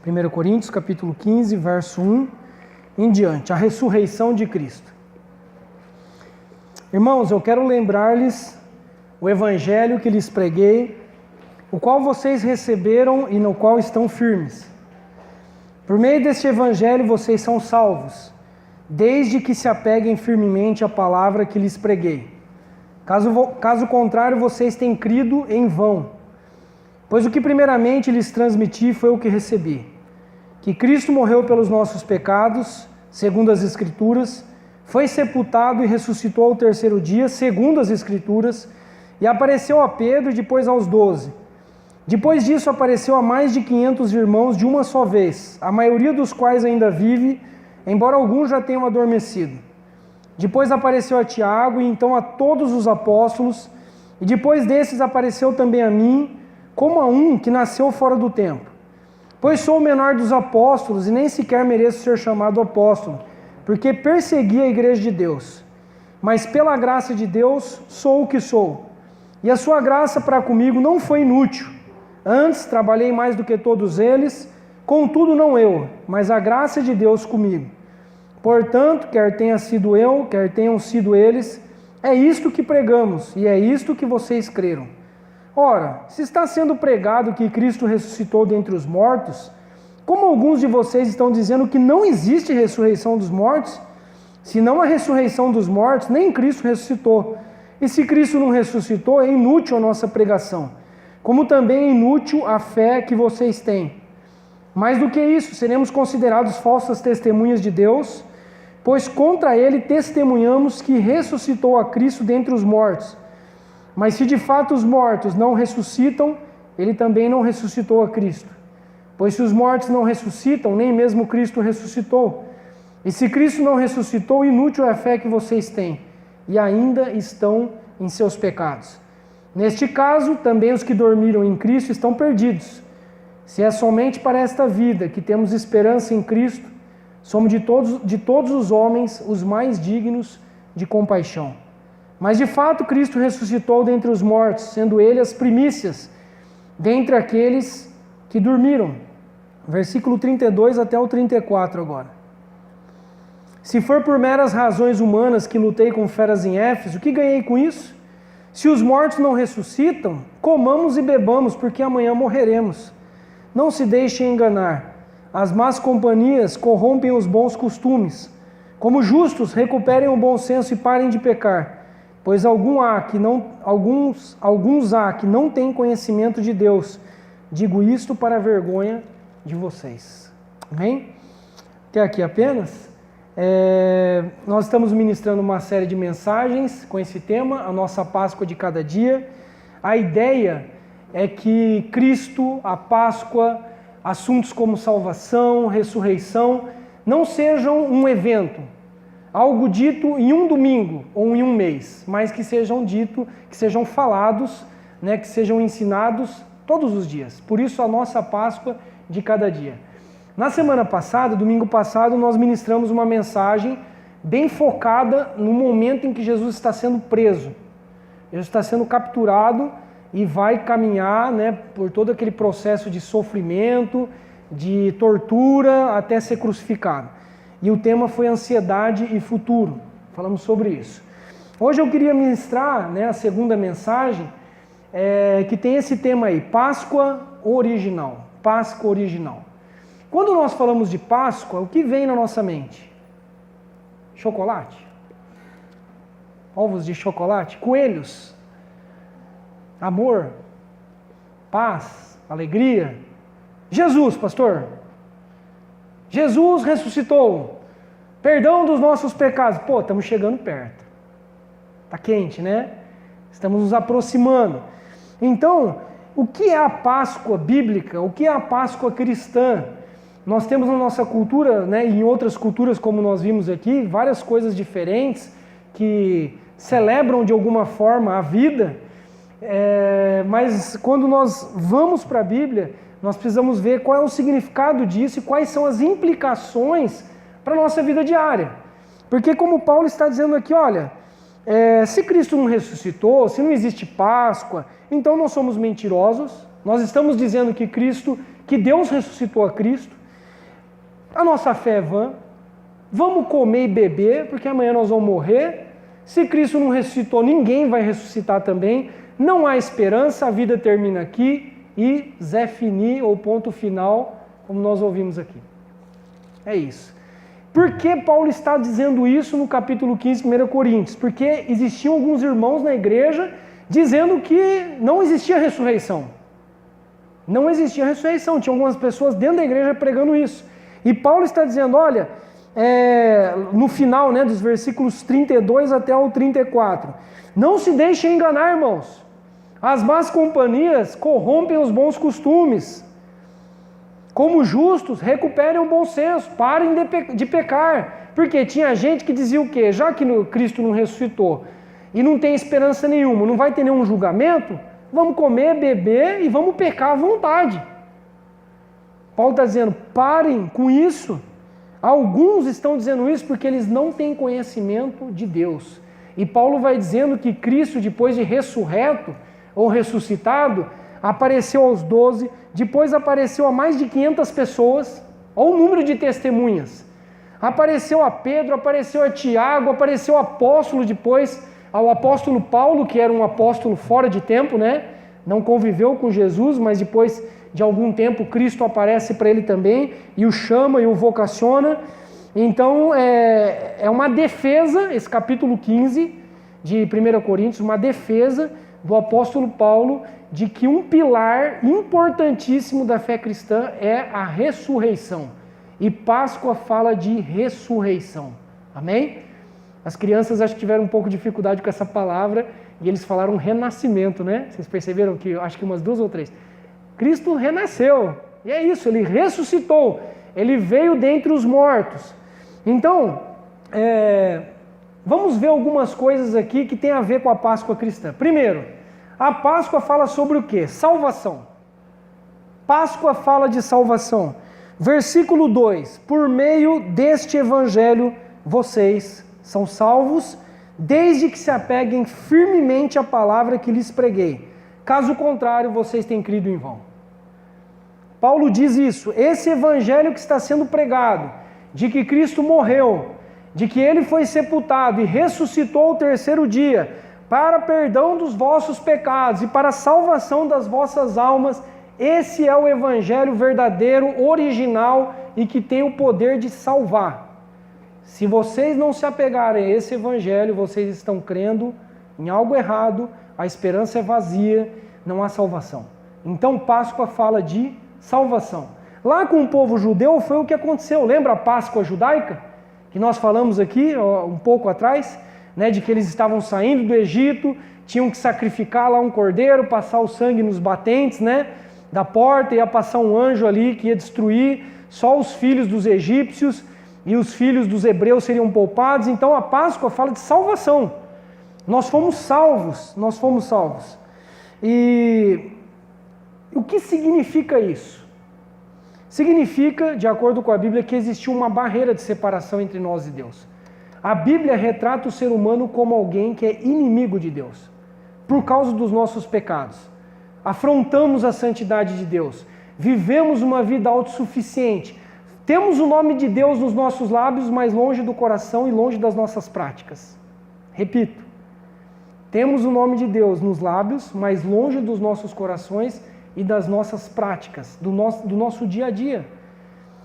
1 Coríntios, capítulo 15, verso 1 em diante, a ressurreição de Cristo. Irmãos, eu quero lembrar-lhes o evangelho que lhes preguei, o qual vocês receberam e no qual estão firmes. Por meio deste evangelho vocês são salvos, desde que se apeguem firmemente à palavra que lhes preguei. Caso contrário, vocês têm crido em vão. Pois o que primeiramente lhes transmiti foi o que recebi: que Cristo morreu pelos nossos pecados, segundo as Escrituras, foi sepultado e ressuscitou ao terceiro dia, segundo as Escrituras, e apareceu a Pedro e depois aos 12. Depois disso apareceu a mais de 500 irmãos de uma só vez, a maioria dos quais ainda vive, embora alguns já tenham adormecido. Depois apareceu a Tiago e então a todos os apóstolos, e depois desses apareceu também a mim, como a um que nasceu fora do tempo. Pois sou o menor dos apóstolos e nem sequer mereço ser chamado apóstolo, porque persegui a igreja de Deus. Mas pela graça de Deus sou o que sou. E a sua graça para comigo não foi inútil. Antes trabalhei mais do que todos eles, contudo não eu, mas a graça de Deus comigo. Portanto, quer tenha sido eu, quer tenham sido eles, é isto que pregamos e é isto que vocês creram. Ora, se está sendo pregado que Cristo ressuscitou dentre os mortos, como alguns de vocês estão dizendo que não existe ressurreição dos mortos? Se não há ressurreição dos mortos, nem Cristo ressuscitou. E se Cristo não ressuscitou, é inútil a nossa pregação, como também é inútil a fé que vocês têm. Mais do que isso, seremos considerados falsas testemunhas de Deus, pois contra ele testemunhamos que ressuscitou a Cristo dentre os mortos. Mas se de fato os mortos não ressuscitam, ele também não ressuscitou a Cristo. Pois se os mortos não ressuscitam, nem mesmo Cristo ressuscitou. E se Cristo não ressuscitou, inútil é a fé que vocês têm, e ainda estão em seus pecados. Neste caso, também os que dormiram em Cristo estão perdidos. Se é somente para esta vida que temos esperança em Cristo, somos de todos os homens os mais dignos de compaixão. Mas de fato Cristo ressuscitou dentre os mortos, sendo ele as primícias dentre aqueles que dormiram. Versículo 32 até o 34 agora. Se for por meras razões humanas que lutei com feras em Éfeso, o que ganhei com isso? Se os mortos não ressuscitam, comamos e bebamos, porque amanhã morreremos. Não se deixem enganar. As más companhias corrompem os bons costumes. Como justos, recuperem o bom senso e parem de pecar. Pois alguns há que não têm conhecimento de Deus. Digo isto para a vergonha de vocês. Amém? Até aqui apenas. Nós estamos ministrando uma série de mensagens com esse tema, a nossa Páscoa de cada dia. A ideia é que Cristo, a Páscoa, assuntos como salvação, ressurreição, não sejam um evento, algo dito em um domingo ou em um mês, mas que sejam falados, que sejam ensinados todos os dias. Por isso a nossa Páscoa de cada dia. Na semana passada, domingo passado, nós ministramos uma mensagem bem focada no momento em que Jesus está sendo preso. Jesus está sendo capturado e vai caminhar por todo aquele processo de sofrimento, de tortura, até ser crucificado. E o tema foi ansiedade e futuro. Falamos sobre isso. Hoje eu queria ministrar a segunda mensagem, que tem esse tema aí, Páscoa original. Páscoa original. Quando nós falamos de Páscoa, o que vem na nossa mente? Chocolate? Ovos de chocolate? Coelhos? Amor? Paz? Alegria? Jesus, pastor? Jesus ressuscitou. Perdão dos nossos pecados. Pô, estamos chegando perto. Está quente, né? Estamos nos aproximando. Então, o que é a Páscoa bíblica? O que é a Páscoa cristã? Nós temos na nossa cultura, e em outras culturas, como nós vimos aqui, várias coisas diferentes que celebram de alguma forma a vida, mas quando nós vamos para a Bíblia, nós precisamos ver qual é o significado disso e quais são as implicações para a nossa vida diária. Porque como Paulo está dizendo aqui, olha, se Cristo não ressuscitou, se não existe Páscoa, então nós somos mentirosos, nós estamos dizendo que Cristo que Deus ressuscitou a Cristo, a nossa fé é vã, vamos comer e beber, porque amanhã nós vamos morrer. Se Cristo não ressuscitou, ninguém vai ressuscitar também. Não há esperança, a vida termina aqui e Zé fini, ou ponto final, como nós ouvimos aqui. É isso. Por que Paulo está dizendo isso no capítulo 15 de 1 Coríntios? Porque existiam alguns irmãos na igreja dizendo que não existia ressurreição. Não existia ressurreição. Tinha algumas pessoas dentro da igreja pregando isso. E Paulo está dizendo, olha, no final, né, dos versículos 32 até o 34, não se deixem enganar, irmãos. As más companhias corrompem os bons costumes. Como justos, recuperem o bom senso, parem de pecar. Porque tinha gente que dizia o quê? Já que Cristo não ressuscitou e não tem esperança nenhuma, não vai ter nenhum julgamento, vamos comer, beber e vamos pecar à vontade. Paulo está dizendo, parem com isso. Alguns estão dizendo isso porque eles não têm conhecimento de Deus. E Paulo vai dizendo que Cristo, depois de ressurreto ou ressuscitado, apareceu aos 12, depois apareceu a mais de 500 pessoas, olha o número de testemunhas. Apareceu a Pedro, apareceu a Tiago, apareceu o apóstolo depois, ao apóstolo Paulo, que era um apóstolo fora de tempo, né? Não conviveu com Jesus, mas depois de algum tempo Cristo aparece para ele também, e o chama e o vocaciona. Então é uma defesa, esse capítulo 15 de 1 Coríntios, uma defesa do apóstolo Paulo de que um pilar importantíssimo da fé cristã é a ressurreição. E Páscoa fala de ressurreição. Amém? As crianças acho que tiveram um pouco de dificuldade com essa palavra e eles falaram renascimento, né? Vocês perceberam que acho que umas 2 ou 3. Cristo renasceu. E é isso, ele ressuscitou. Ele veio dentre os mortos. Então, vamos ver algumas coisas aqui que tem a ver com a Páscoa cristã. Primeiro, a Páscoa fala sobre o quê? Salvação. Páscoa fala de salvação. Versículo 2: por meio deste evangelho vocês são salvos, desde que se apeguem firmemente à palavra que lhes preguei. Caso contrário, vocês têm crido em vão. Paulo diz isso, esse evangelho que está sendo pregado, de que Cristo morreu, de que ele foi sepultado e ressuscitou ao 3º dia, para perdão dos vossos pecados e para a salvação das vossas almas, esse é o evangelho verdadeiro, original e que tem o poder de salvar. Se vocês não se apegarem a esse evangelho, vocês estão crendo em algo errado, a esperança é vazia, não há salvação. Então Páscoa fala de salvação. Lá com o povo judeu foi o que aconteceu. Lembra a Páscoa judaica? Que nós falamos aqui um pouco atrás, né, de que eles estavam saindo do Egito, tinham que sacrificar lá um cordeiro, passar o sangue nos batentes, né, da porta, ia passar um anjo ali que ia destruir só os filhos dos egípcios e os filhos dos hebreus seriam poupados. Então a Páscoa fala de salvação. Nós fomos salvos, nós fomos salvos. E o que significa isso? Significa, de acordo com a Bíblia, que existiu uma barreira de separação entre nós e Deus. A Bíblia retrata o ser humano como alguém que é inimigo de Deus, por causa dos nossos pecados. Afrontamos a santidade de Deus, vivemos uma vida autossuficiente, temos o nome de Deus nos nossos lábios, mas longe do coração e longe das nossas práticas. Repito, temos o nome de Deus nos lábios, mas longe dos nossos corações e das nossas práticas, do nosso dia a dia.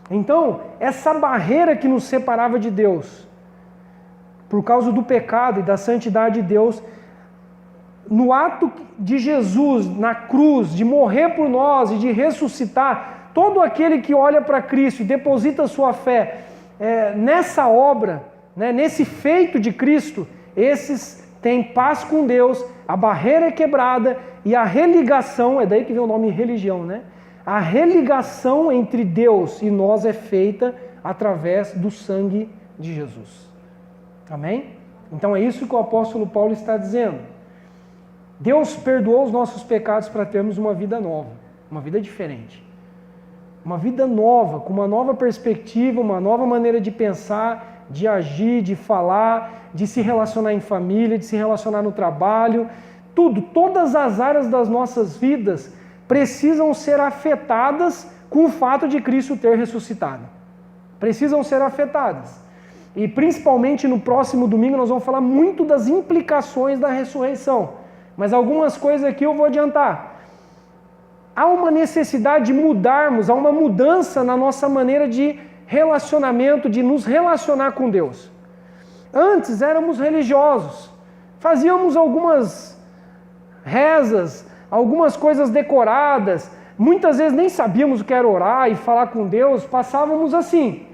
Então, essa barreira que nos separava de Deus, por causa do pecado e da santidade de Deus, no ato de Jesus, na cruz, de morrer por nós e de ressuscitar, todo aquele que olha para Cristo e deposita sua fé nessa obra, né, nesse feito de Cristo, esses têm paz com Deus, a barreira é quebrada e a religação, é daí que vem o nome religião, né? A religação entre Deus e nós é feita através do sangue de Jesus. Amém? Então é isso que o apóstolo Paulo está dizendo. Deus perdoou os nossos pecados para termos uma vida nova, uma vida diferente. Uma vida nova, com uma nova perspectiva, uma nova maneira de pensar, de agir, de falar, de se relacionar em família, de se relacionar no trabalho. Tudo, todas as áreas das nossas vidas precisam ser afetadas com o fato de Cristo ter ressuscitado. Precisam ser afetadas. E principalmente no próximo domingo nós vamos falar muito das implicações da ressurreição. Mas algumas coisas aqui eu vou adiantar. Há uma necessidade de mudarmos, há uma mudança na nossa maneira de relacionamento, de nos relacionar com Deus. Antes éramos religiosos, fazíamos algumas rezas, algumas coisas decoradas, muitas vezes nem sabíamos o que era orar e falar com Deus, passávamos assim.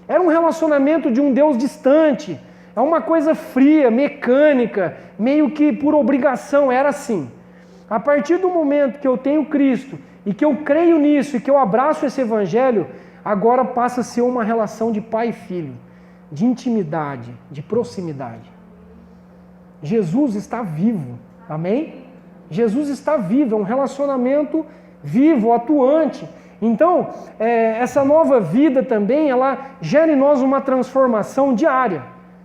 Era um relacionamento de um Deus distante, é uma coisa fria, mecânica, meio que por obrigação, era assim. A partir do momento que eu tenho Cristo e que eu creio nisso e que eu abraço esse evangelho, agora passa a ser uma relação de pai e filho, de intimidade, de proximidade. Jesus está vivo, amém? Jesus está vivo, é um relacionamento vivo, atuante. Então, essa nova vida também, ela gera em nós uma transformação diária.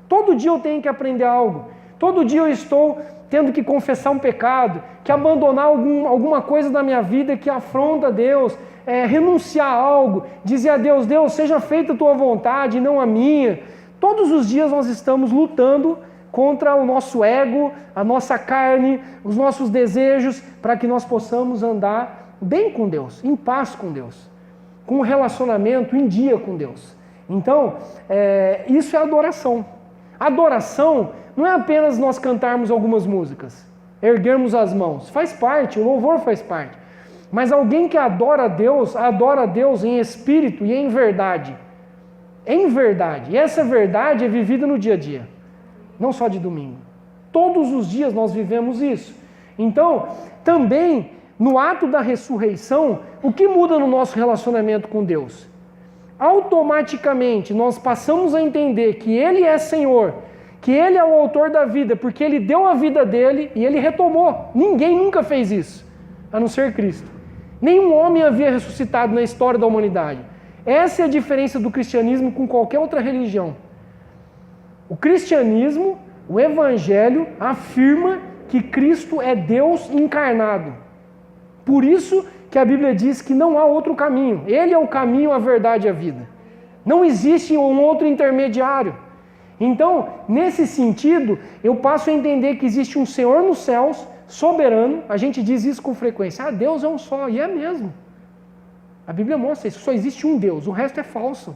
Todo dia eu tenho que aprender algo. Todo dia eu estou tendo que confessar um pecado, que abandonar alguma coisa da minha vida que afronta Deus, renunciar a algo, dizer a Deus, Deus, seja feita a tua vontade, não a minha. Todos os dias nós estamos lutando contra o nosso ego, a nossa carne, os nossos desejos, para que nós possamos andar bem com Deus, em paz com Deus, com um relacionamento em dia com Deus. Então, isso é adoração. Adoração não é apenas nós cantarmos algumas músicas, erguermos as mãos, faz parte, o louvor faz parte. Mas alguém que adora a Deus em espírito e em verdade. Em verdade. E essa verdade é vivida no dia a dia, não só de domingo. Todos os dias nós vivemos isso. Então, também, no ato da ressurreição, o que muda no nosso relacionamento com Deus? Automaticamente nós passamos a entender que Ele é Senhor, que Ele é o autor da vida, porque Ele deu a vida dele e Ele retomou. Ninguém nunca fez isso, a não ser Cristo. Nenhum homem havia ressuscitado na história da humanidade. Essa é a diferença do cristianismo com qualquer outra religião. O cristianismo, o evangelho, afirma que Cristo é Deus encarnado. Por isso que a Bíblia diz que não há outro caminho. Ele é o caminho, a verdade e a vida. Não existe um outro intermediário. Então, nesse sentido, eu passo a entender que existe um Senhor nos céus, soberano. A gente diz isso com frequência. Deus é um só, e é mesmo. A Bíblia mostra isso, só existe um Deus, o resto é falso.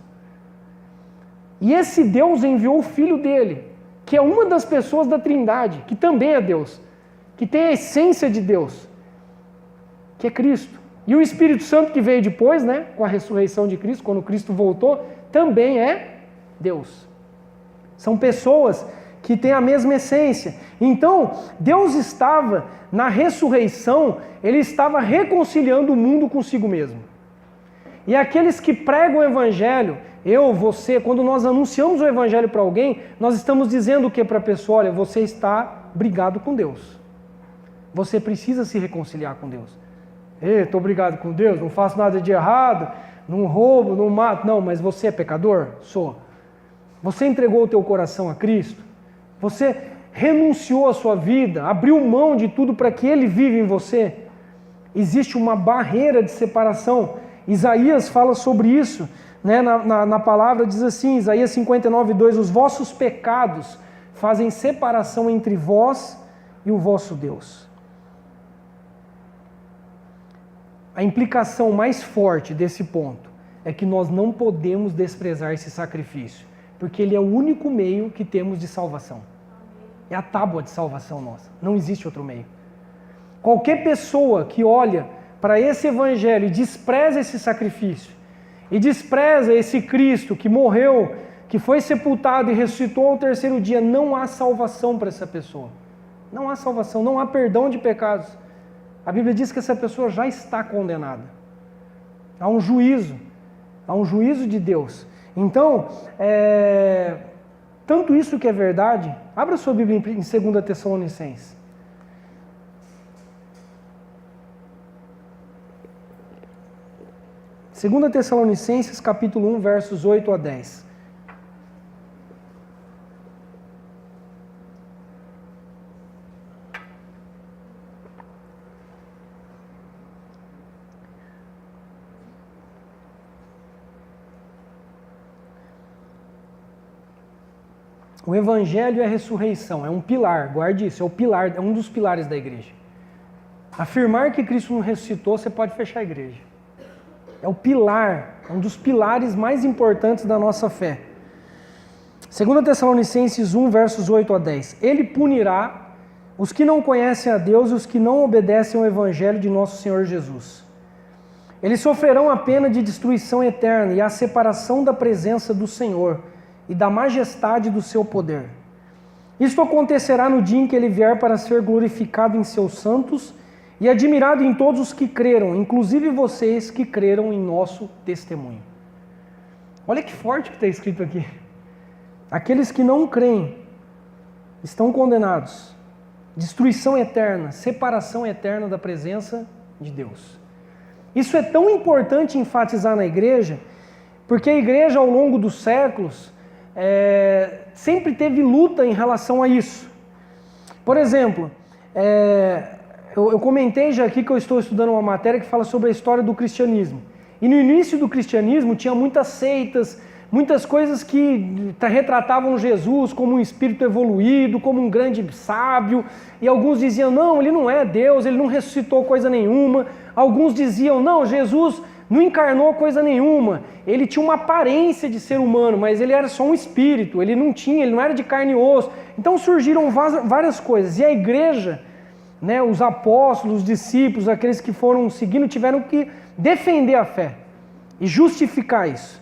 E esse Deus enviou o Filho dele, que é uma das pessoas da Trindade, que também é Deus, que tem a essência de Deus, que é Cristo. E o Espírito Santo que veio depois, com a ressurreição de Cristo, quando Cristo voltou, também é Deus. São pessoas que têm a mesma essência. Então, Deus estava, na ressurreição, Ele estava reconciliando o mundo consigo mesmo. E aqueles que pregam o Evangelho, eu, você, quando nós anunciamos o Evangelho para alguém, nós estamos dizendo o que para a pessoa? Olha, você está brigado com Deus. Você precisa se reconciliar com Deus. Estou brigado com Deus, não faço nada de errado, não roubo, não mato. Não, mas você é pecador? Sou. Você entregou o teu coração a Cristo? Você renunciou à sua vida, abriu mão de tudo para que Ele vive em você? Existe uma barreira de separação. Isaías fala sobre isso, na palavra diz assim, Isaías 59:2, os vossos pecados fazem separação entre vós e o vosso Deus. A implicação mais forte desse ponto é que nós não podemos desprezar esse sacrifício, porque ele é o único meio que temos de salvação. É a tábua de salvação nossa, não existe outro meio. Qualquer pessoa que olha para esse evangelho e despreza esse sacrifício, e despreza esse Cristo que morreu, que foi sepultado e ressuscitou ao terceiro dia, não há salvação para essa pessoa. Não há salvação, não há perdão de pecados. A Bíblia diz que essa pessoa já está condenada. Há um juízo de Deus. Então, tanto isso que é verdade, abra sua Bíblia em 2 Tessalonicenses. Segunda Tessalonicenses, capítulo 1, versos 8 a 10. O Evangelho é a ressurreição, é um pilar, guarde isso, é o pilar, é um dos pilares da igreja. Afirmar que Cristo não ressuscitou, você pode fechar a igreja. É o pilar, é um dos pilares mais importantes da nossa fé. 2 Tessalonicenses 1, versos 8 a 10. Ele punirá os que não conhecem a Deus e os que não obedecem ao Evangelho de nosso Senhor Jesus. Eles sofrerão a pena de destruição eterna e a separação da presença do Senhor e da majestade do seu poder. Isto acontecerá no dia em que ele vier para ser glorificado em seus santos e admirado em todos os que creram, inclusive vocês que creram em nosso testemunho. Olha que forte que está escrito aqui. Aqueles que não creem estão condenados. Destruição eterna, separação eterna da presença de Deus. Isso é tão importante enfatizar na igreja, porque a igreja ao longo dos séculos sempre teve luta em relação a isso. Por exemplo, eu comentei já aqui que eu estou estudando uma matéria que fala sobre a história do cristianismo. E no início do cristianismo tinha muitas seitas, muitas coisas que retratavam Jesus como um espírito evoluído, como um grande sábio. E alguns diziam, não, ele não é Deus, ele não ressuscitou coisa nenhuma. Alguns diziam, não, Jesus não encarnou coisa nenhuma. Ele tinha uma aparência de ser humano, mas ele era só um espírito, ele não era de carne e osso. Então surgiram várias coisas. E a igreja, os apóstolos, os discípulos, aqueles que foram seguindo, tiveram que defender a fé e justificar isso.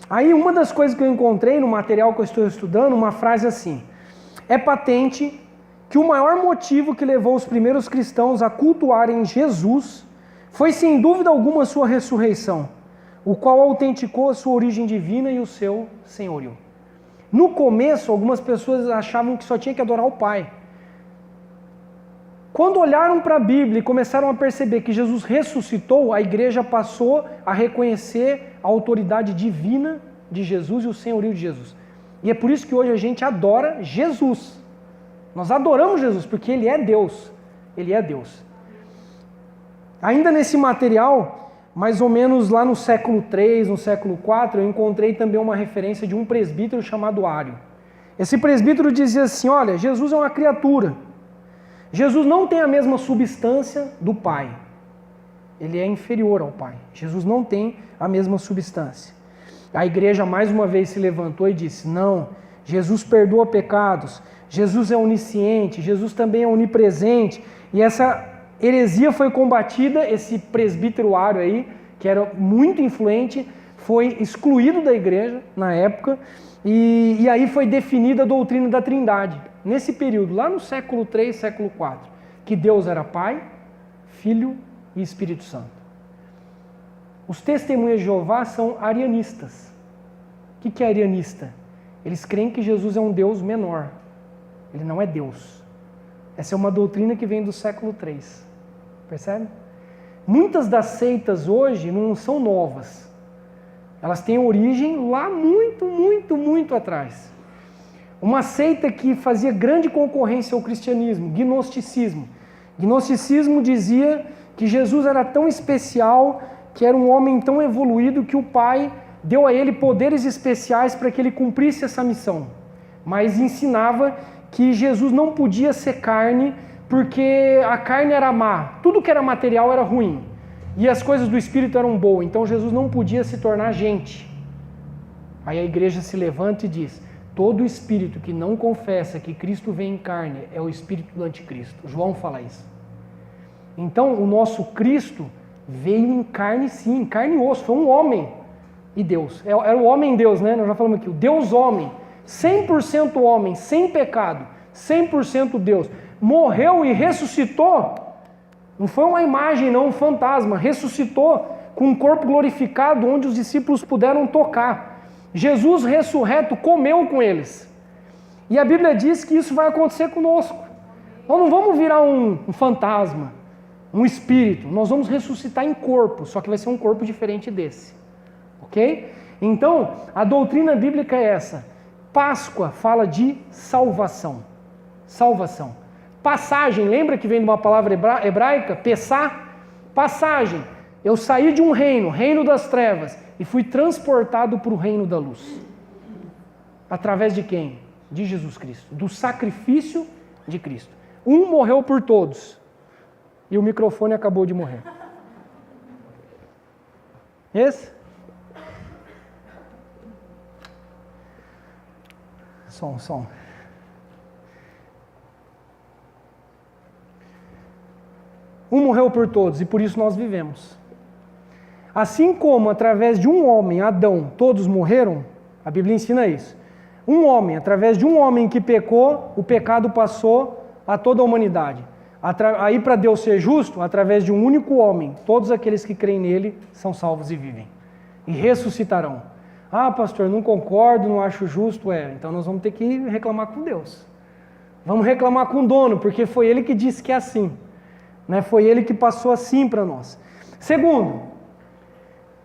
Aí uma das coisas que eu encontrei no material que eu estou estudando, uma frase assim: é patente que o maior motivo que levou os primeiros cristãos a cultuarem Jesus foi sem dúvida alguma a sua ressurreição, o qual autenticou a sua origem divina e o seu senhorio. No começo, algumas pessoas achavam que só tinha que adorar o Pai. Quando olharam para a Bíblia e começaram a perceber que Jesus ressuscitou, a igreja passou a reconhecer a autoridade divina de Jesus e o senhorio de Jesus. E é por isso que hoje a gente adora Jesus. Nós adoramos Jesus, porque Ele é Deus. Ele é Deus. Ainda nesse material, mais ou menos lá no século III, no século IV, eu encontrei também uma referência de um presbítero chamado Ário. Esse presbítero dizia assim, olha, Jesus é uma criatura. Jesus não tem a mesma substância do Pai. Ele é inferior ao Pai. Jesus não tem a mesma substância. A igreja mais uma vez se levantou e disse, não, Jesus perdoa pecados, Jesus é onisciente, Jesus também é onipresente. E essa heresia foi combatida, esse presbítero Ário aí, que era muito influente, foi excluído da igreja na época, e aí foi definida a doutrina da Trindade. Nesse período, lá no século III, século IV, que Deus era Pai, Filho e Espírito Santo. Os testemunhas de Jeová são arianistas. O que é arianista? Eles creem que Jesus é um Deus menor. Ele não é Deus. Essa é uma doutrina que vem do século III. Percebe? Muitas das seitas hoje não são novas. Elas têm origem lá muito atrás. Uma seita que fazia grande concorrência ao cristianismo, gnosticismo. Gnosticismo dizia que Jesus era tão especial, que era um homem tão evoluído, que o Pai deu a ele poderes especiais para que ele cumprisse essa missão. Mas ensinava que Jesus não podia ser carne, porque a carne era má. Tudo que era material era ruim. E as coisas do Espírito eram boas. Então Jesus não podia se tornar gente. Aí a igreja se levanta e diz, todo espírito que não confessa que Cristo vem em carne é o espírito do anticristo. João fala isso. Então, o nosso Cristo veio em carne sim, em carne e osso. Foi um homem e Deus. Era o homem Deus, né? Nós já falamos aqui. O Deus homem. 100% homem, sem pecado. 100% Deus. Morreu e ressuscitou. Não foi uma imagem, não, um fantasma. Ressuscitou com um corpo glorificado, onde os discípulos puderam tocar. Jesus ressurreto comeu com eles. E a Bíblia diz que isso vai acontecer conosco. Nós não vamos virar um fantasma, um espírito. Nós vamos ressuscitar em corpo, só que vai ser um corpo diferente desse. Ok? Então, a doutrina bíblica é essa. Páscoa fala de salvação. Salvação. Passagem, lembra que vem de uma palavra hebraica? Pessá? Passagem. Eu saí de um reino, reino das trevas, e fui transportado para o reino da luz. Através de quem? de Jesus Cristo, do sacrifício de Cristo. Um morreu por todos. E o microfone acabou de morrer. Esse? Som. Um morreu por todos e por isso nós vivemos. Assim como através de um homem, Adão, todos morreram, a Bíblia ensina isso. Um homem, através de um homem que pecou, o pecado passou a toda a humanidade. Aí para Deus ser justo, através de um único homem, todos aqueles que creem nele são salvos e vivem. E ressuscitarão. Ah, pastor, não concordo, não acho justo. Então nós vamos ter que reclamar com Deus. Vamos reclamar com o dono, porque foi ele que disse que é assim. Né? Foi ele que passou assim para nós. Segundo,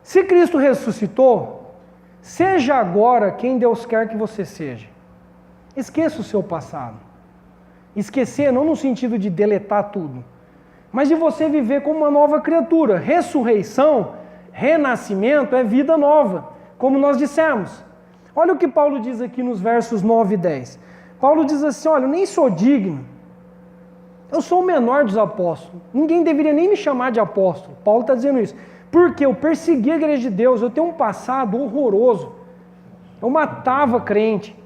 se Cristo ressuscitou, seja agora quem Deus quer que você seja. Esqueça o seu passado. Esquecer não no sentido de deletar tudo, mas de você viver como uma nova criatura. Ressurreição, renascimento é vida nova, como nós dissemos. Olha o que Paulo diz aqui nos versos 9 e 10. Paulo diz assim, olha, eu nem sou digno, eu sou o menor dos apóstolos, ninguém deveria nem me chamar de apóstolo. Paulo está dizendo isso, porque eu persegui a igreja de Deus, eu tenho um passado horroroso, eu matava crente,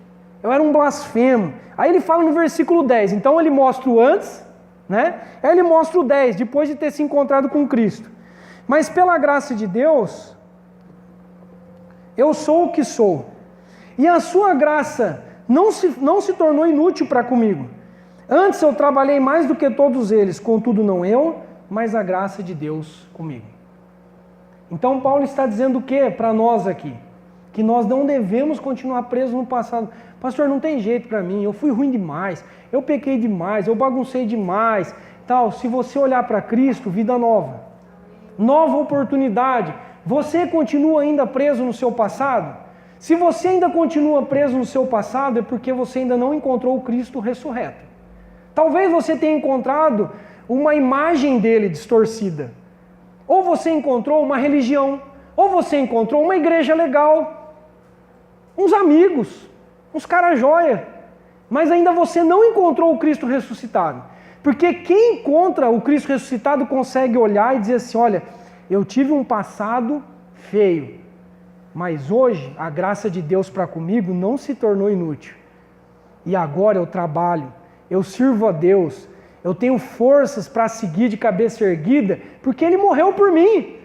eu era um blasfemo. Aí ele fala no versículo 10, então ele mostra o antes, né? Aí ele mostra o 10, depois de ter se encontrado com Cristo. Mas pela graça de Deus, eu sou o que sou. E a sua graça não se tornou inútil para comigo. Antes eu trabalhei mais do que todos eles, contudo não eu, mas a graça de Deus comigo. Então Paulo está dizendo o que para nós aqui? Que nós não devemos continuar presos no passado. Pastor, não tem jeito para mim, eu fui ruim demais, eu pequei demais, eu baguncei demais, tal. Se você olhar para Cristo, vida nova, nova oportunidade. Você continua ainda preso no seu passado? Se você ainda continua preso no seu passado, é porque você ainda não encontrou o Cristo ressurreto. Talvez você tenha encontrado uma imagem dele distorcida. Ou você encontrou uma religião, ou você encontrou uma igreja legal, uns amigos, uns caras joia, mas ainda você não encontrou o Cristo ressuscitado. Porque quem encontra o Cristo ressuscitado consegue olhar e dizer assim, olha, eu tive um passado feio, mas hoje a graça de Deus para comigo não se tornou inútil. E agora eu trabalho, eu sirvo a Deus, eu tenho forças para seguir de cabeça erguida, porque Ele morreu por mim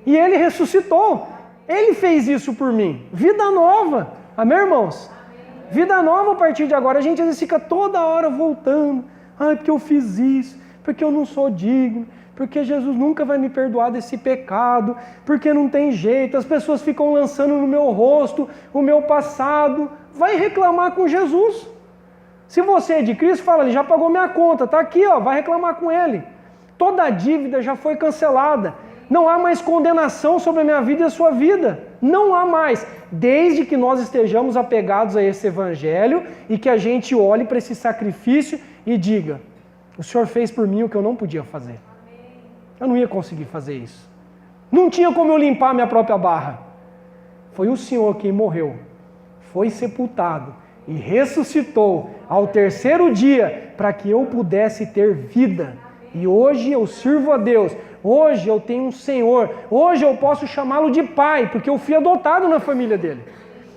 e Ele ressuscitou. Ele fez isso por mim. Vida nova. Amém, irmãos? Vida nova a partir de agora. A gente às vezes fica toda hora voltando. Ai, porque eu fiz isso, porque eu não sou digno, porque Jesus nunca vai me perdoar desse pecado, porque não tem jeito, as pessoas ficam lançando no meu rosto o meu passado. Vai reclamar com Jesus. Se você é de Cristo, fala, Ele já pagou minha conta, está aqui, ó, vai reclamar com Ele. Toda a dívida já foi cancelada. Não há mais condenação sobre a minha vida e a sua vida. Não há mais. Desde que nós estejamos apegados a esse Evangelho e que a gente olhe para esse sacrifício e diga, o Senhor fez por mim o que eu não podia fazer. Eu não ia conseguir fazer isso. Não tinha como eu limpar minha própria barra. Foi o Senhor quem morreu, foi sepultado e ressuscitou ao terceiro dia para que eu pudesse ter vida. E hoje eu sirvo a Deus. Hoje eu tenho um Senhor. Hoje eu posso chamá-lo de pai, porque eu fui adotado na família dele.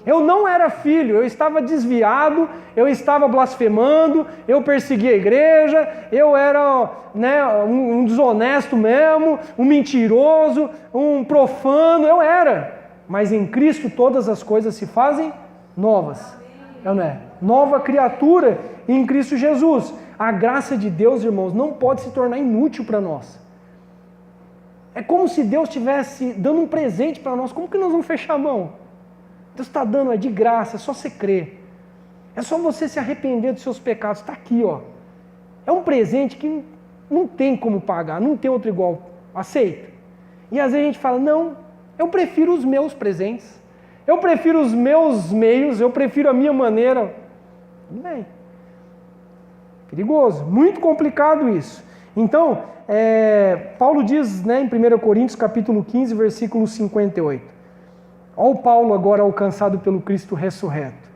Eu não era filho, eu estava desviado, eu estava blasfemando, eu perseguia a igreja, eu era um desonesto mesmo, um mentiroso, um profano, eu era. Mas em Cristo todas as coisas se fazem novas. Não é? Nova criatura em Cristo Jesus. A graça de Deus, irmãos, não pode se tornar inútil para nós. É como se Deus estivesse dando um presente para nós. Como que nós vamos fechar a mão? Deus está dando, é de graça, é só você crer. É só você se arrepender dos seus pecados. Está aqui, ó. É um presente que não tem como pagar, não tem outro igual. Aceita? E às vezes a gente fala, não, eu prefiro os meus presentes. Eu prefiro os meus meios, eu prefiro a minha maneira. Bem, perigoso, muito complicado isso. Então, Paulo diz, em 1 Coríntios capítulo 15, versículo 58. Olha o Paulo agora alcançado pelo Cristo ressurreto.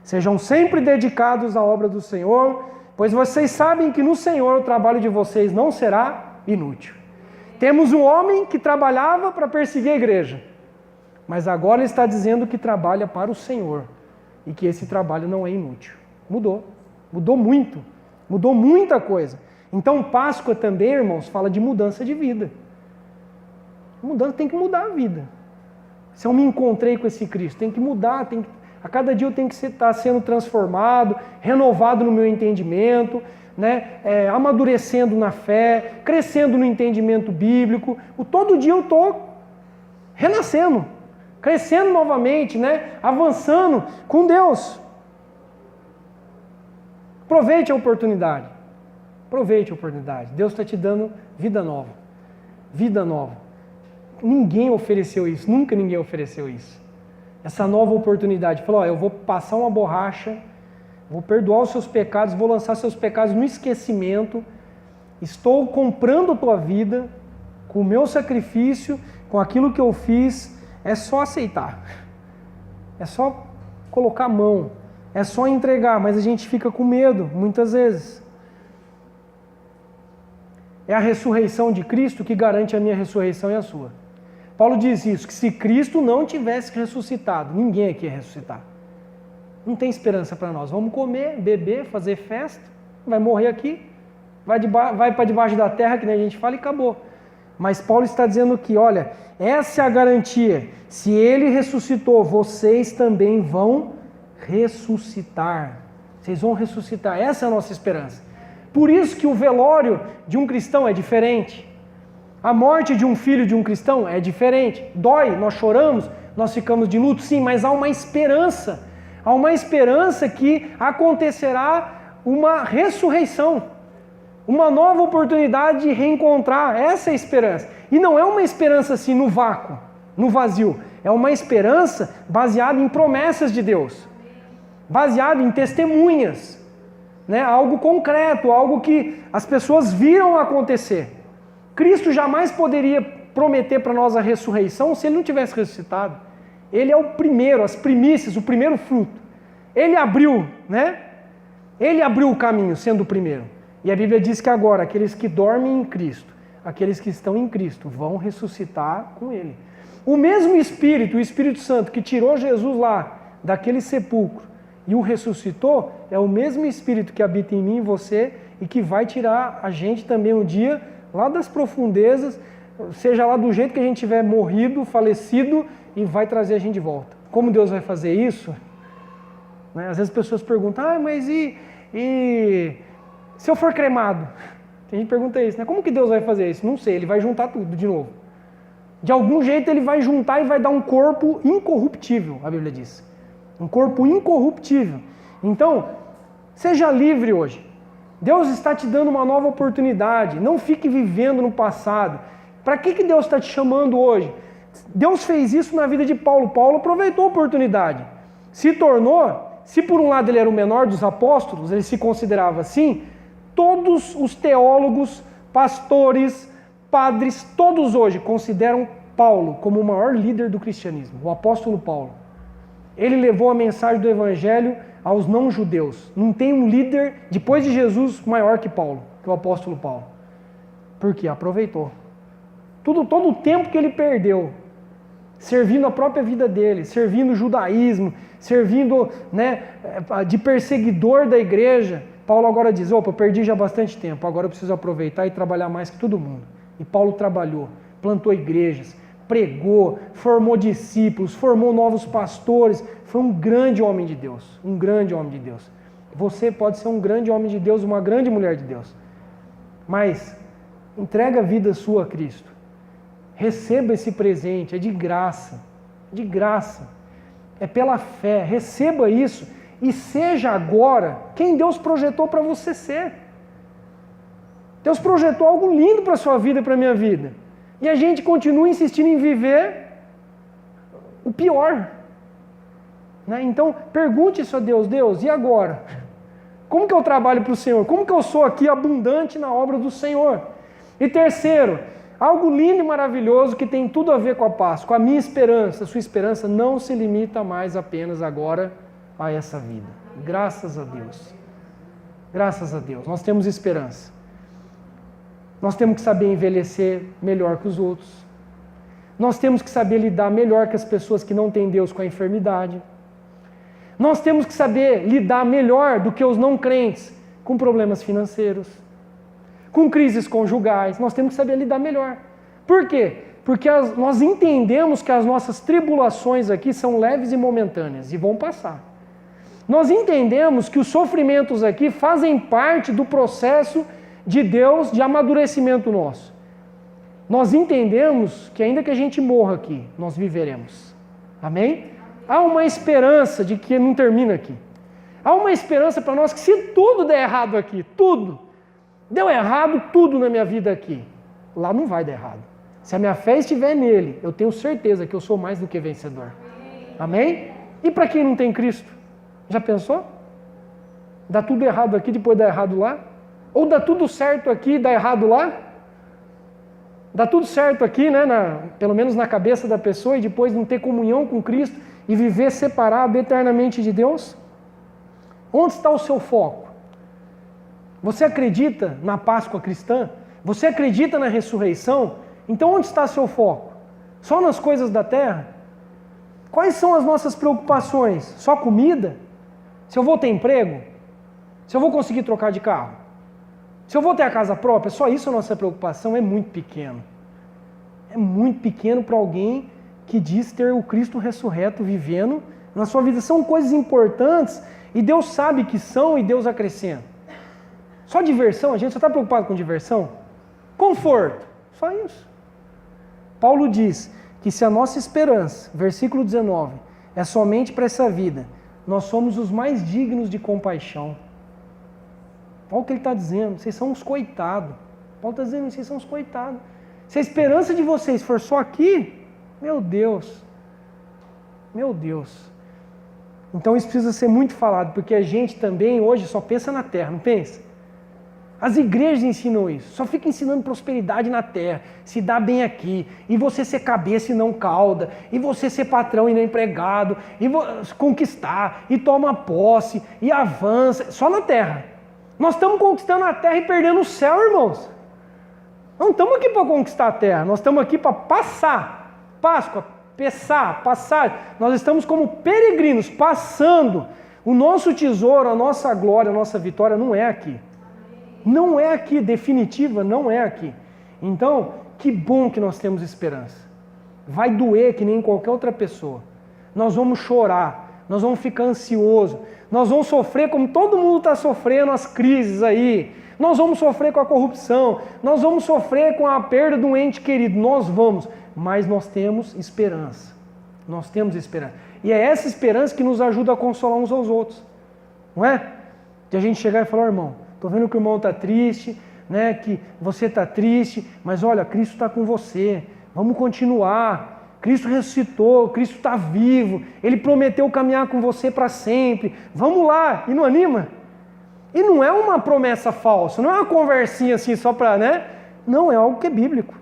Sejam sempre dedicados à obra do Senhor, pois vocês sabem que no Senhor o trabalho de vocês não será inútil. Temos um homem que trabalhava para perseguir a igreja, mas agora ele está dizendo que trabalha para o Senhor e que esse trabalho não é inútil. Mudou muito, mudou muita coisa. Então Páscoa também, irmãos, fala de mudança de vida. Mudança tem que mudar a vida. Se eu me encontrei com esse Cristo, tem que mudar, a cada dia eu tenho que estar sendo transformado, renovado no meu entendimento, né? Amadurecendo na fé, crescendo no entendimento bíblico. Todo dia eu estou renascendo, crescendo novamente, né? Avançando com Deus. Aproveite a oportunidade. Aproveite a oportunidade. Deus está te dando vida nova. Vida nova. Ninguém ofereceu isso, nunca ninguém ofereceu isso. Essa nova oportunidade. Falou, eu vou passar uma borracha, vou perdoar os seus pecados, vou lançar seus pecados no esquecimento. Estou comprando a tua vida com o meu sacrifício, com aquilo que eu fiz. É só aceitar. É só colocar a mão. É só entregar, mas a gente fica com medo, muitas vezes. É a ressurreição de Cristo que garante a minha ressurreição e a sua. Paulo diz isso, que se Cristo não tivesse ressuscitado, ninguém aqui ia ressuscitar. Não tem esperança para nós. Vamos comer, beber, fazer festa, vai morrer aqui, vai para debaixo da terra, que nem a gente fala, e acabou. Mas Paulo está dizendo que, olha, essa é a garantia. Se ele ressuscitou, vocês também vão ressuscitar. Vocês vão ressuscitar. Essa é a nossa esperança. Por isso que o velório de um cristão é diferente. A morte de um filho de um cristão é diferente. Dói, nós choramos, nós ficamos de luto, sim, mas há uma esperança. Há uma esperança que acontecerá uma ressurreição. Uma nova oportunidade de reencontrar. Essa é a esperança. E não é uma esperança assim no vácuo, no vazio. É uma esperança baseada em promessas de Deus. Baseada em testemunhas. Né? Algo concreto, algo que as pessoas viram acontecer. Cristo jamais poderia prometer para nós a ressurreição se ele não tivesse ressuscitado. Ele é o primeiro, as primícias, o primeiro fruto. Ele abriu, né? Ele abriu o caminho, sendo o primeiro. E a Bíblia diz que agora, aqueles que dormem em Cristo, aqueles que estão em Cristo, vão ressuscitar com Ele. O mesmo Espírito, o Espírito Santo, que tirou Jesus lá daquele sepulcro e o ressuscitou, é o mesmo Espírito que habita em mim e você e que vai tirar a gente também um dia lá das profundezas, seja lá do jeito que a gente tiver morrido, falecido, e vai trazer a gente de volta. Como Deus vai fazer isso? Né? Às vezes as pessoas perguntam, mas e se eu for cremado? A gente pergunta isso, né? Como que Deus vai fazer isso? Não sei, ele vai juntar tudo de novo. De algum jeito ele vai juntar e vai dar um corpo incorruptível, a Bíblia diz. Um corpo incorruptível. Então, seja livre hoje. Deus está te dando uma nova oportunidade. Não fique vivendo no passado. Para que Deus está te chamando hoje? Deus fez isso na vida de Paulo. Paulo aproveitou a oportunidade. Se tornou, se por um lado ele era o menor dos apóstolos, ele se considerava assim, todos os teólogos, pastores, padres, todos hoje consideram Paulo como o maior líder do cristianismo, o apóstolo Paulo. Ele levou a mensagem do evangelho aos não-judeus. Não tem um líder, depois de Jesus, maior que Paulo, que o apóstolo Paulo. Porque aproveitou. Todo o tempo que ele perdeu, servindo a própria vida dele, servindo o judaísmo, servindo, né, de perseguidor da igreja, Paulo agora diz, eu perdi já bastante tempo, agora eu preciso aproveitar e trabalhar mais que todo mundo. E Paulo trabalhou, plantou igrejas, pregou, formou discípulos, formou novos pastores, foi um grande homem de Deus, um grande homem de Deus. Você pode ser um grande homem de Deus, uma grande mulher de Deus, mas entrega a vida sua a Cristo, receba esse presente, é de graça, é pela fé, receba isso e seja agora quem Deus projetou para você ser. Deus projetou algo lindo para a sua vida e para a minha vida. E a gente continua insistindo em viver o pior. Né? Então, pergunte isso a Deus, Deus, e agora? Como que eu trabalho para o Senhor? Como que eu sou aqui abundante na obra do Senhor? E terceiro, algo lindo e maravilhoso que tem tudo a ver com a Páscoa, a minha esperança, a sua esperança não se limita mais apenas agora a essa vida. Graças a Deus. Graças a Deus. Nós temos esperança. Nós temos que saber envelhecer melhor que os outros. Nós temos que saber lidar melhor com as pessoas que não têm Deus com a enfermidade. Nós temos que saber lidar melhor do que os não crentes com problemas financeiros, com crises conjugais. Nós temos que saber lidar melhor. Por quê? Porque nós entendemos que as nossas tribulações aqui são leves e momentâneas e vão passar. Nós entendemos que os sofrimentos aqui fazem parte do processo de Deus de amadurecimento nosso. Nós entendemos que ainda que a gente morra aqui, nós viveremos. Amém? Há uma esperança de que não termina aqui. Há uma esperança para nós que se tudo der errado aqui, tudo, deu errado tudo na minha vida aqui, lá não vai dar errado. Se a minha fé estiver nele, eu tenho certeza que eu sou mais do que vencedor. Amém? E para quem não tem Cristo? Já pensou? Dá tudo errado aqui, depois dá errado lá? Ou dá tudo certo aqui e dá errado lá? Dá tudo certo aqui, né? Pelo menos na cabeça da pessoa, e depois não ter comunhão com Cristo e viver separado eternamente de Deus? Onde está o seu foco? Você acredita na Páscoa cristã? Você acredita na ressurreição? Então onde está seu foco? Só nas coisas da terra? Quais são as nossas preocupações? Só comida? Se eu vou ter emprego? Se eu vou conseguir trocar de carro? Se eu vou ter a casa própria? Só isso a nossa preocupação? É muito pequeno. É muito pequeno para alguém que diz ter o Cristo ressurreto vivendo na sua vida. São coisas importantes e Deus sabe que são e Deus acrescenta. Só diversão? A gente só está preocupado com diversão? Conforto? Só isso. Paulo diz que se a nossa esperança, versículo 19, é somente para essa vida, nós somos os mais dignos de compaixão. Olha o que ele está dizendo, vocês são uns coitados. Paulo está dizendo, vocês são uns coitados. Se a esperança de vocês for só aqui, meu Deus. Então isso precisa ser muito falado, porque a gente também hoje só pensa na terra, não pensa? As igrejas ensinam isso, só fica ensinando prosperidade na terra, se dá bem aqui, e você ser cabeça e não cauda, e você ser patrão e não empregado, e conquistar, e toma posse, e avança, só na terra. Nós estamos conquistando a terra e perdendo o céu, irmãos. Não estamos aqui para conquistar a terra, nós estamos aqui para passar. Páscoa, passar. Nós estamos como peregrinos, passando. O nosso tesouro, a nossa glória, a nossa vitória não é aqui. Não é aqui, definitiva, não é aqui. Então, que bom que nós temos esperança. Vai doer que nem qualquer outra pessoa. Nós vamos chorar, nós vamos ficar ansiosos, nós vamos sofrer como todo mundo está sofrendo as crises aí. Nós vamos sofrer com a corrupção, nós vamos sofrer com a perda de um ente querido, nós vamos, mas nós temos esperança. Nós temos esperança. E é essa esperança que nos ajuda a consolar uns aos outros. Não é? De a gente chegar e falar, irmão, estou vendo que o irmão está triste, né, que você está triste, mas olha, Cristo está com você, vamos continuar. Cristo ressuscitou, Cristo está vivo, Ele prometeu caminhar com você para sempre. Vamos lá, e não anima? E não é uma promessa falsa, não é uma conversinha assim só para, né? Não, é algo que é bíblico.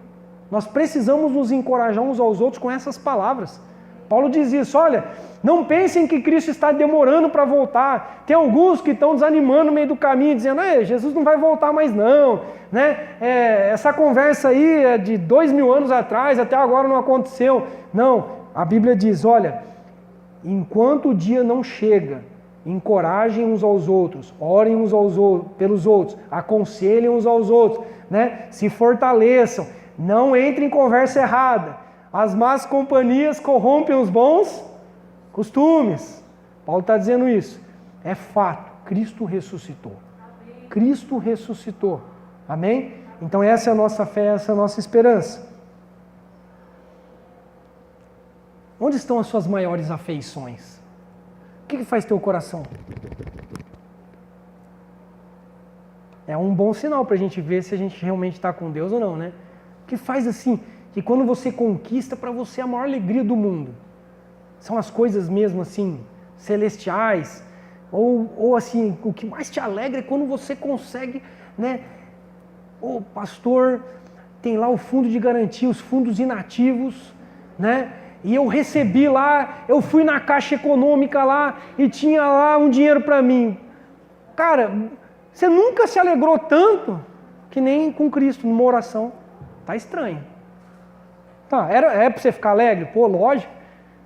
Nós precisamos nos encorajar uns aos outros com essas palavras. Paulo diz isso, olha, não pensem que Cristo está demorando para voltar. Tem alguns que estão desanimando no meio do caminho, dizendo, Jesus não vai voltar mais não. Né? Essa conversa aí é de 2000 anos atrás, até agora não aconteceu. Não, a Bíblia diz, olha, enquanto o dia não chega, encorajem uns aos outros, orem uns pelos outros, aconselhem uns aos outros, né? Se fortaleçam, não entrem em conversa errada. As más companhias corrompem os bons costumes. Paulo está dizendo isso. É fato, Cristo ressuscitou. Cristo ressuscitou. Amém? Então essa é a nossa fé, essa é a nossa esperança. Onde estão as suas maiores afeições? O que faz teu coração? É um bom sinal para a gente ver se a gente realmente está com Deus ou não, né? O que faz assim, que quando você conquista, para você é a maior alegria do mundo. São as coisas mesmo assim, celestiais, ou assim, o que mais te alegra é quando você consegue, né? O pastor tem lá o fundo de garantia, os fundos inativos, né? E eu recebi lá, eu fui na Caixa Econômica lá e tinha lá um dinheiro para mim. Cara, você nunca se alegrou tanto que nem com Cristo, numa oração. Tá estranho. Tá, é para você ficar alegre? Pô, lógico.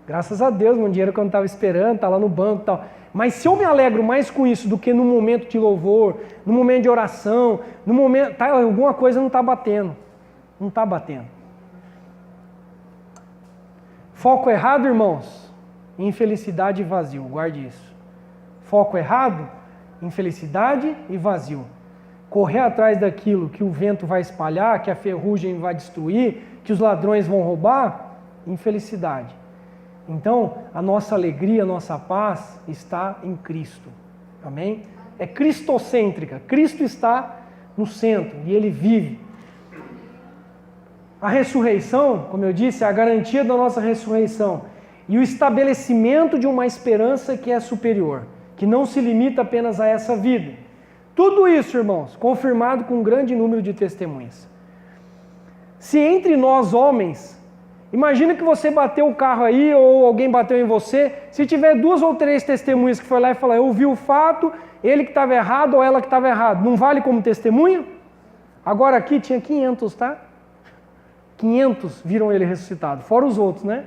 Graças a Deus, um dinheiro que eu não estava esperando, tá lá no banco e tal. Mas se eu me alegro mais com isso do que no momento de louvor, no momento de oração, no momento... Tá, alguma coisa não está batendo. Não está batendo. Foco errado, irmãos? Infelicidade e vazio. Guarde isso. Foco errado? Infelicidade e vazio. Correr atrás daquilo que o vento vai espalhar, que a ferrugem vai destruir, que os ladrões vão roubar, infelicidade. Então, a nossa alegria, a nossa paz está em Cristo. Amém? É cristocêntrica. Cristo está no centro e Ele vive. A ressurreição, como eu disse, é a garantia da nossa ressurreição e o estabelecimento de uma esperança que é superior, que não se limita apenas a essa vida. Tudo isso, irmãos, confirmado com um grande número de testemunhas. Se entre nós homens, imagina que você bateu o carro aí ou alguém bateu em você, se tiver 2 ou 3 testemunhas que foi lá e falar, eu vi o fato, ele que estava errado ou ela que estava errado, não vale como testemunha? Agora aqui tinha 500, tá? 500 viram ele ressuscitado, fora os outros, né?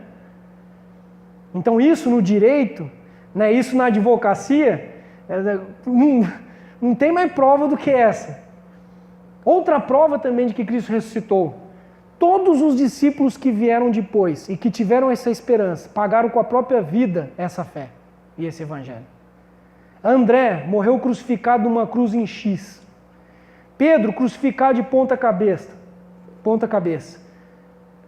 Então isso no direito, né, isso na advocacia, não tem mais prova do que essa. Outra prova também de que Cristo ressuscitou. Todos os discípulos que vieram depois e que tiveram essa esperança, pagaram com a própria vida essa fé e esse evangelho. André morreu crucificado numa cruz em X. Pedro crucificado de ponta cabeça.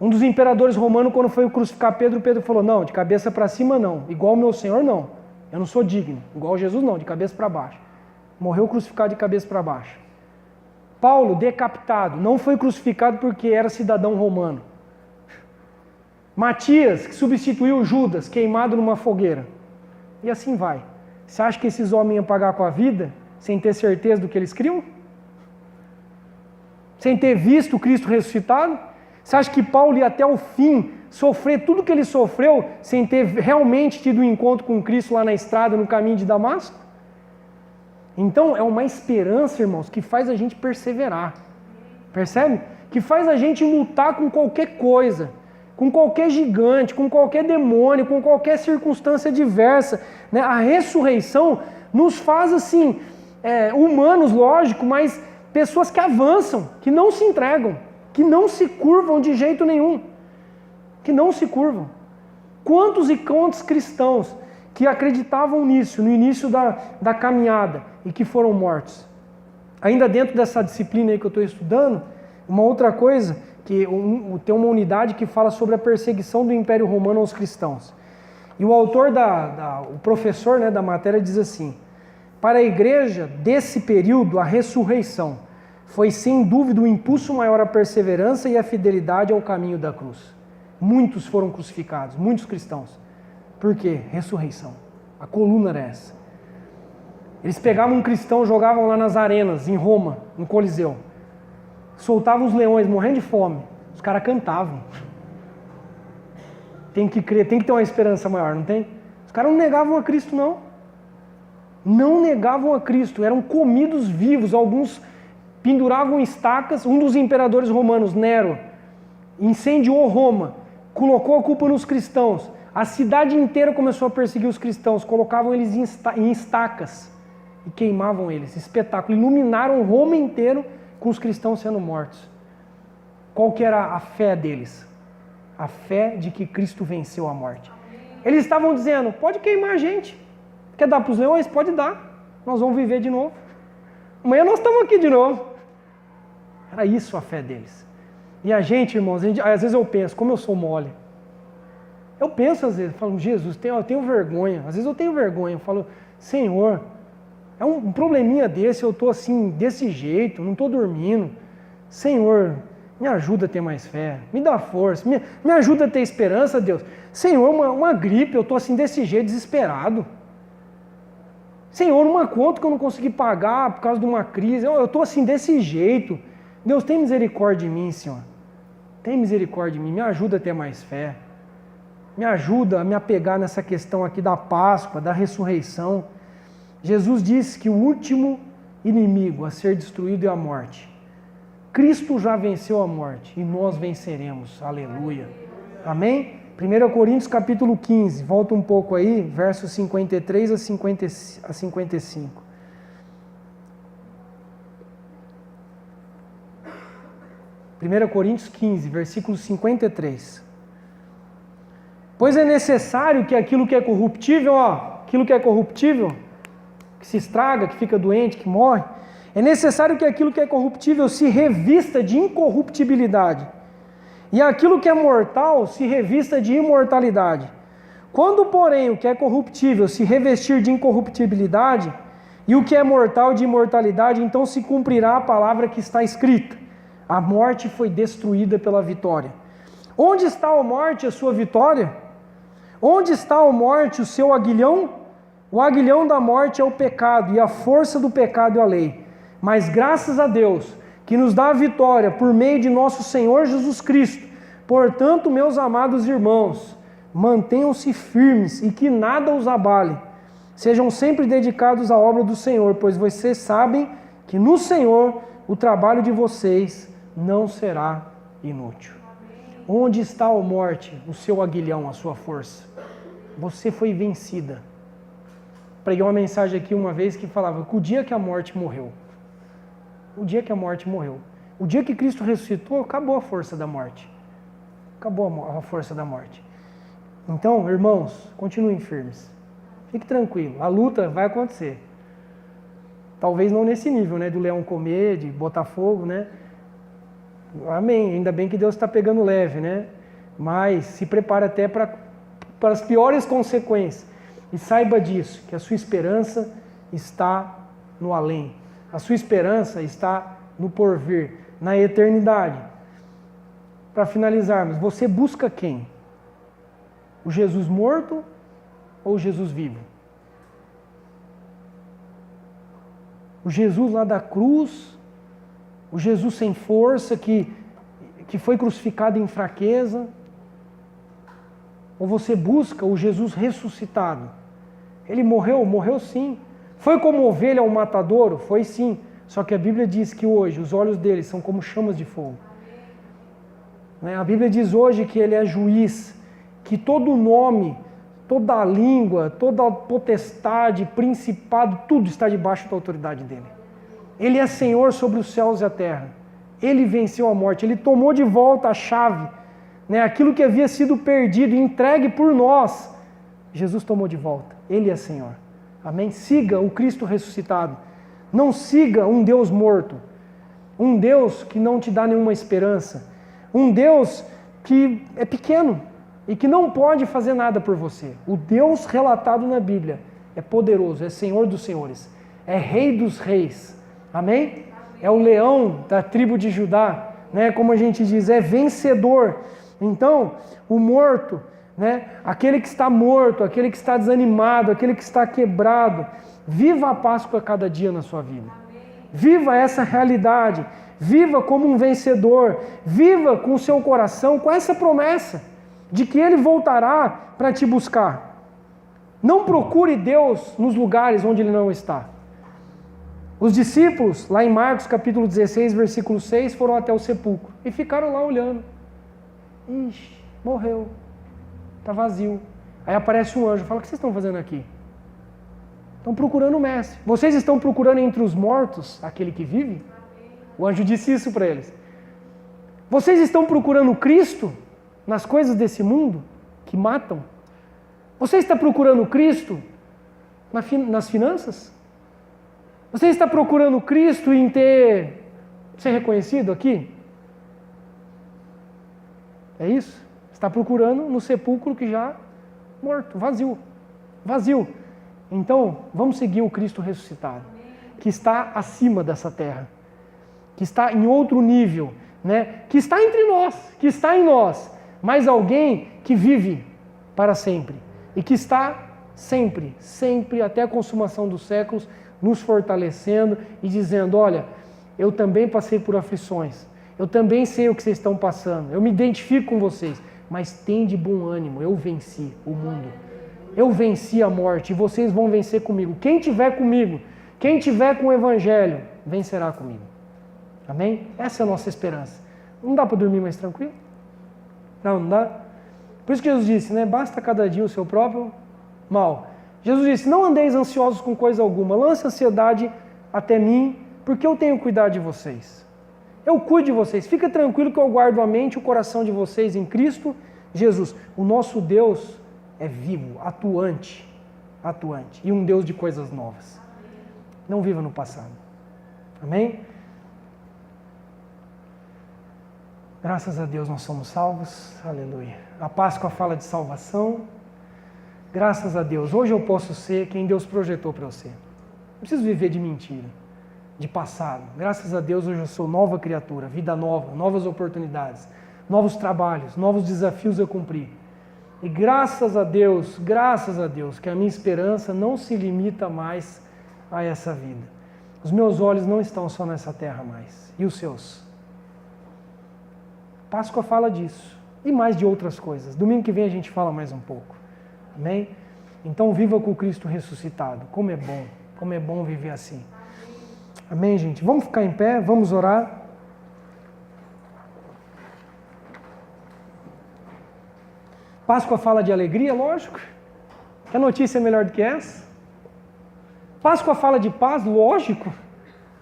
Um dos imperadores romanos, quando foi crucificar Pedro, Pedro falou, não, de cabeça para cima não, igual o meu Senhor não, eu não sou digno, igual Jesus não, de cabeça para baixo. Morreu crucificado de cabeça para baixo. Paulo, decapitado, não foi crucificado porque era cidadão romano. Matias, que substituiu Judas, queimado numa fogueira. E assim vai. Você acha que esses homens iam pagar com a vida, sem ter certeza do que eles criam? Sem ter visto Cristo ressuscitado? Você acha que Paulo ia até o fim sofrer tudo que ele sofreu, sem ter realmente tido um encontro com Cristo lá na estrada, no caminho de Damasco? Então é uma esperança, irmãos, que faz a gente perseverar. Percebe? Que faz a gente lutar com qualquer coisa, com qualquer gigante, com qualquer demônio, com qualquer circunstância diversa. Né? A ressurreição nos faz assim, humanos, lógico, mas pessoas que avançam, que não se entregam, que não se curvam de jeito nenhum. Que não se curvam. Quantos e quantos cristãos que acreditavam nisso, no início da caminhada, e que foram mortos. Ainda dentro dessa disciplina aí que eu estou estudando, uma outra coisa, que tem uma unidade que fala sobre a perseguição do Império Romano aos cristãos. E o autor, o professor, né, da matéria diz assim, para a igreja desse período, a ressurreição foi sem dúvida o impulso maior à perseverança e à fidelidade ao caminho da cruz. Muitos foram crucificados, muitos cristãos. Por quê? Ressurreição. A coluna era essa. Eles pegavam um cristão, jogavam lá nas arenas, em Roma, no Coliseu. Soltavam os leões, morrendo de fome. Os caras cantavam. Tem que crer, tem que ter uma esperança maior, não tem? Os caras não negavam a Cristo, não. Não negavam a Cristo, eram comidos vivos. Alguns penduravam estacas. Um dos imperadores romanos, Nero, incendiou Roma, colocou a culpa nos cristãos. A cidade inteira começou a perseguir os cristãos, colocavam eles em estacas e queimavam eles. Espetáculo. Iluminaram Roma inteiro com os cristãos sendo mortos. Qual que era a fé deles? A fé de que Cristo venceu a morte. Eles estavam dizendo, pode queimar a gente. Quer dar para os leões? Pode dar. Nós vamos viver de novo. Amanhã nós estamos aqui de novo. Era isso a fé deles. E a gente, irmãos, às vezes eu penso, como eu sou mole. Eu penso às vezes, falo, Jesus, eu tenho vergonha. Às vezes eu tenho vergonha. Eu falo, Senhor, é um probleminha desse, eu estou assim, desse jeito, não estou dormindo. Senhor, me ajuda a ter mais fé, me dá força, me ajuda a ter esperança, Deus. Senhor, uma gripe, eu estou assim desse jeito, desesperado. Senhor, uma conta que eu não consegui pagar por causa de uma crise, eu estou assim desse jeito. Deus, tem misericórdia de mim, Senhor. Tem misericórdia de mim, me ajuda a ter mais fé. me ajuda a me apegar nessa questão aqui da Páscoa, da ressurreição. Jesus disse que o último inimigo a ser destruído é a morte. Cristo já venceu a morte e nós venceremos. Aleluia. Amém? 1 Coríntios capítulo 15, volta um pouco aí, versos 53 a 55. 1 Coríntios 15, versículo 53. Pois é necessário que aquilo que é corruptível, que se estraga, que fica doente, que morre, é necessário que aquilo que é corruptível se revista de incorruptibilidade, e aquilo que é mortal se revista de imortalidade. Quando, porém, o que é corruptível se revestir de incorruptibilidade, e o que é mortal de imortalidade, então se cumprirá a palavra que está escrita: a morte foi destruída pela vitória. Onde está a morte, a sua vitória? Onde está a morte, o seu aguilhão? O aguilhão da morte é o pecado, e a força do pecado é a lei. Mas graças a Deus, que nos dá a vitória por meio de nosso Senhor Jesus Cristo. Portanto, meus amados irmãos, mantenham-se firmes e que nada os abale. Sejam sempre dedicados à obra do Senhor, pois vocês sabem que no Senhor o trabalho de vocês não será inútil. Onde está a morte, o seu aguilhão, a sua força? Você foi vencida. Preguei uma mensagem aqui uma vez que falava que o dia que a morte morreu, o dia que a morte morreu, o dia que Cristo ressuscitou, acabou a força da morte. Acabou a força da morte. Então, irmãos, continuem firmes. Fique tranquilo, a luta vai acontecer. Talvez não nesse nível, né, do leão comer, de botar fogo, né? Amém, ainda bem que Deus está pegando leve, né? Mas se prepare até para as piores consequências. E saiba disso, que a sua esperança está no além. A sua esperança está no porvir, na eternidade. Para finalizarmos, você busca quem? O Jesus morto ou o Jesus vivo? O Jesus lá da cruz, o Jesus sem força, que foi crucificado em fraqueza? Ou você busca o Jesus ressuscitado? Ele morreu? Morreu sim. Foi como ovelha ao matadouro? Foi sim. Só que a Bíblia diz que hoje os olhos dele são como chamas de fogo. A Bíblia diz hoje que ele é juiz, que todo nome, toda língua, toda potestade, principado, tudo está debaixo da autoridade dele. Ele é Senhor sobre os céus e a terra. Ele venceu a morte, ele tomou de volta a chave, aquilo que havia sido perdido e entregue por nós. Jesus tomou de volta, ele é Senhor. Amém? Siga o Cristo ressuscitado. Não siga um Deus morto, um Deus que não te dá nenhuma esperança, um Deus que é pequeno e que não pode fazer nada por você. O Deus relatado na Bíblia é poderoso, é Senhor dos senhores, é Rei dos reis. Amém? É o leão da tribo de Judá, como a gente diz, é vencedor. Então, o morto, aquele que está morto, aquele que está desanimado, aquele que está quebrado, viva a Páscoa cada dia na sua vida. Viva essa realidade, viva como um vencedor, viva com o seu coração, com essa promessa de que Ele voltará para te buscar. Não procure Deus nos lugares onde Ele não está. Os discípulos, lá em Marcos capítulo 16, versículo 6, foram até o sepulcro e ficaram lá olhando. Ixi, morreu, está vazio. Aí aparece um anjo e fala: o que vocês estão fazendo aqui? Estão procurando o mestre. Vocês estão procurando entre os mortos aquele que vive? O anjo disse isso para eles. Vocês estão procurando Cristo nas coisas desse mundo que matam? Você está procurando Cristo nas finanças? Você está procurando Cristo em ser reconhecido aqui? É isso? Está procurando no sepulcro que já morto, vazio. Vazio. Então, vamos seguir o Cristo ressuscitado, que está acima dessa terra, que está em outro nível, que está entre nós, que está em nós, mas alguém que vive para sempre e que está sempre, sempre até a consumação dos séculos, nos fortalecendo e dizendo: olha, eu também passei por aflições, eu também sei o que vocês estão passando, eu me identifico com vocês, mas tende bom ânimo, eu venci o mundo. Eu venci a morte e vocês vão vencer comigo. Quem tiver comigo, quem tiver com o Evangelho, vencerá comigo. Amém? Essa é a nossa esperança. Não dá para dormir mais tranquilo? Não dá? Por isso que Jesus disse, né? Basta cada dia o seu próprio mal. Jesus disse, não andeis ansiosos com coisa alguma, lance a ansiedade até mim, porque eu tenho cuidado de vocês. Eu cuido de vocês. Fica tranquilo que eu guardo a mente e o coração de vocês em Cristo Jesus. O nosso Deus é vivo, atuante, e um Deus de coisas novas. Não viva no passado. Amém? Graças a Deus nós somos salvos. Aleluia. A Páscoa fala de salvação. Graças a Deus. Hoje eu posso ser quem Deus projetou para eu ser. Não preciso viver de mentira, de passado. Graças a Deus hoje eu sou nova criatura, vida nova, novas oportunidades, novos trabalhos, novos desafios a cumprir. E graças a Deus, que a minha esperança não se limita mais a essa vida. Os meus olhos não estão só nessa terra mais. E os seus? Páscoa fala disso. E mais de outras coisas. Domingo que vem a gente fala mais um pouco. Amém? Então viva com Cristo ressuscitado. Como é bom viver assim. Amém, gente? Vamos ficar em pé, vamos orar. Páscoa fala de alegria, lógico. Que notícia é melhor do que essa? Páscoa fala de paz, lógico.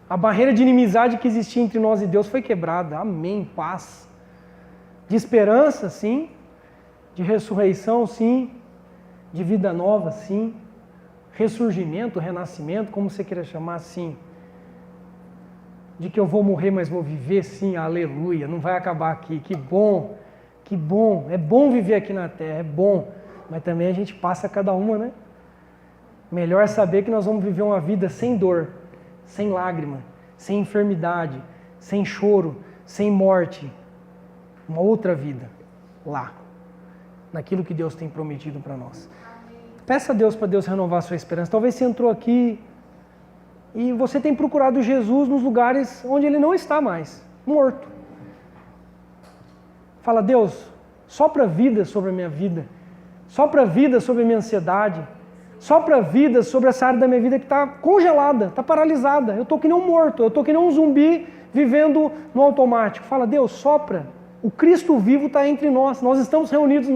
A barreira de inimizade que existia entre nós e Deus foi quebrada. Amém, paz. De esperança, sim. De ressurreição, sim. De vida nova, sim. Ressurgimento, renascimento, como você queira chamar, sim. De que eu vou morrer, mas vou viver, sim. Aleluia. Não vai acabar aqui. Que bom. Que bom. É bom viver aqui na terra. É bom. Mas também a gente passa cada uma, né? Melhor saber que nós vamos viver uma vida sem dor, sem lágrima, sem enfermidade, sem choro, sem morte. Uma outra vida lá, naquilo que Deus tem prometido para nós. Peça a Deus para Deus renovar a sua esperança. Talvez você entrou aqui e você tem procurado Jesus nos lugares onde Ele não está mais, morto. Fala, Deus, sopra vida sobre a minha vida, sopra vida sobre a minha ansiedade, sopra vida sobre essa área da minha vida que está congelada, está paralisada. Eu estou que nem um morto, eu estou que nem um zumbi vivendo no automático. Fala, Deus, sopra. O Cristo vivo está entre nós. Nós estamos reunidos